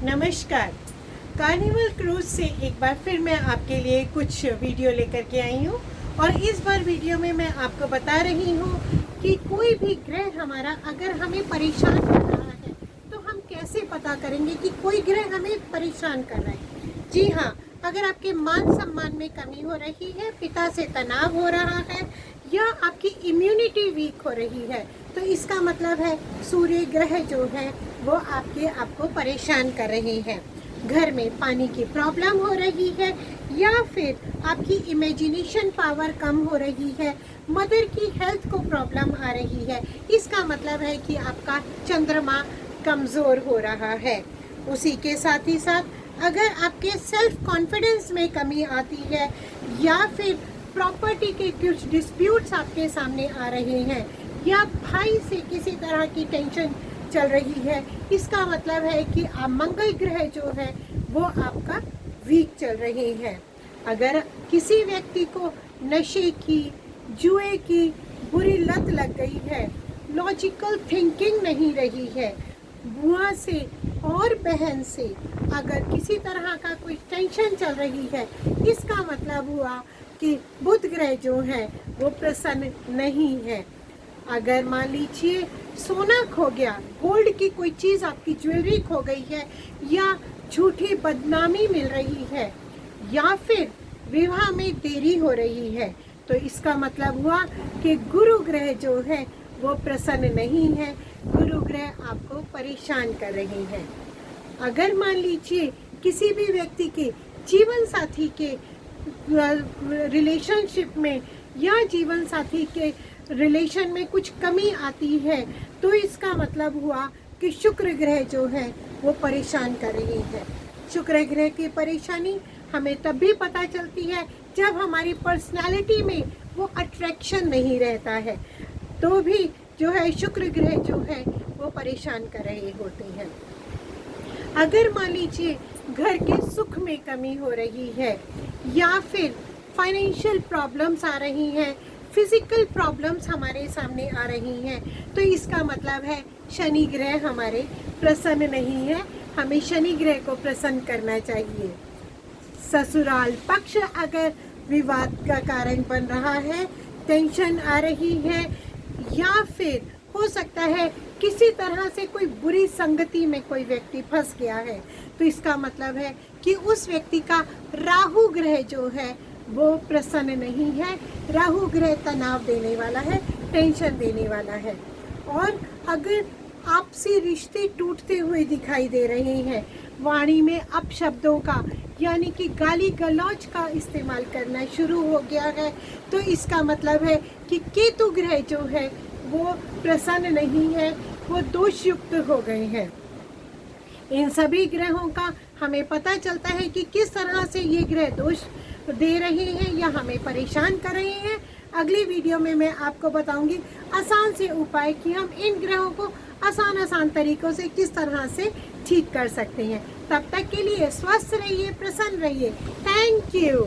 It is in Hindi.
नमस्कार। कार्निवल क्रूज से एक बार फिर मैं आपके लिए कुछ वीडियो लेकर के आई हूँ और इस बार वीडियो में मैं आपको बता रही हूँ कि कोई भी ग्रह हमारा अगर हमें परेशान कर रहा है तो हम कैसे पता करेंगे कि कोई ग्रह हमें परेशान कर रहा है। जी हाँ, अगर आपके मान सम्मान में कमी हो रही है, पिता से तनाव हो रहा है या आपकी इम्यूनिटी वीक हो रही है तो इसका मतलब है सूर्य ग्रह जो है वो आपको परेशान कर रहे हैं। घर में पानी की प्रॉब्लम हो रही है या फिर आपकी इमेजिनेशन पावर कम हो रही है, मदर की हेल्थ को प्रॉब्लम आ रही है, इसका मतलब है कि आपका चंद्रमा कमज़ोर हो रहा है। उसी के साथ ही साथ अगर आपके सेल्फ कॉन्फिडेंस में कमी आती है या फिर प्रॉपर्टी के कुछ डिस्प्यूट्स आपके सामने आ रहे हैं या भाई से किसी तरह की टेंशन चल रही है, इसका मतलब है कि आप मंगल ग्रह जो है वो आपका वीक चल रहे हैं। अगर किसी व्यक्ति को नशे की, जुए की बुरी लत लग गई है, लॉजिकल थिंकिंग नहीं रही है, बुआ से और बहन से अगर किसी तरह का कोई टेंशन चल रही है, इसका मतलब हुआ कि बुध ग्रह जो है वो प्रसन्न नहीं है। अगर मान लीजिए सोना खो गया, गोल्ड की कोई चीज़ आपकी ज्वेलरी खो गई है या झूठी बदनामी मिल रही है या फिर विवाह में देरी हो रही है तो इसका मतलब हुआ कि गुरु ग्रह जो है वो प्रसन्न नहीं है, गुरु ग्रह आपको परेशान कर रहे हैं। अगर मान लीजिए किसी भी व्यक्ति के जीवन साथी के रिलेशनशिप में या जीवन साथी के रिलेशन में कुछ कमी आती है तो इसका मतलब हुआ कि शुक्र ग्रह जो है वो परेशान कर रही है। शुक्र ग्रह की परेशानी हमें तब भी पता चलती है जब हमारी पर्सनालिटी में वो अट्रैक्शन नहीं रहता है, तो भी जो है शुक्र ग्रह जो है वो परेशान कर रहे होते हैं। अगर मान लीजिए घर के सुख में कमी हो रही है या फिर फाइनेंशियल प्रॉब्लम्स आ रही हैं, फिजिकल प्रॉब्लम्स हमारे सामने आ रही हैं तो इसका मतलब है शनि ग्रह हमारे प्रसन्न नहीं है, हमें शनि ग्रह को प्रसन्न करना चाहिए। ससुराल पक्ष अगर विवाद का कारण बन रहा है, टेंशन आ रही है या फिर हो सकता है किसी तरह से कोई बुरी संगति में कोई व्यक्ति फंस गया है तो इसका मतलब है कि उस व्यक्ति का राहु ग्रह जो है वो प्रसन्न नहीं है। राहु ग्रह तनाव देने वाला है, टेंशन देने वाला है। और अगर आपसी रिश्ते टूटते हुए दिखाई दे रहे हैं, वाणी में अपशब्दों का यानी कि गाली गलौज का इस्तेमाल करना शुरू हो गया है तो इसका मतलब है कि केतु ग्रह जो है वो प्रसन्न नहीं है, वो दोषयुक्त हो गए हैं। इन सभी ग्रहों का हमें पता चलता है कि किस तरह से ये ग्रह दोष दे रहे हैं या हमें परेशान कर रहे हैं। अगली वीडियो में मैं आपको बताऊंगी आसान से उपाय कि हम इन ग्रहों को आसान तरीकों से किस तरह से ठीक कर सकते हैं। तब तक के लिए स्वस्थ रहिए, प्रसन्न रहिए। Thank you.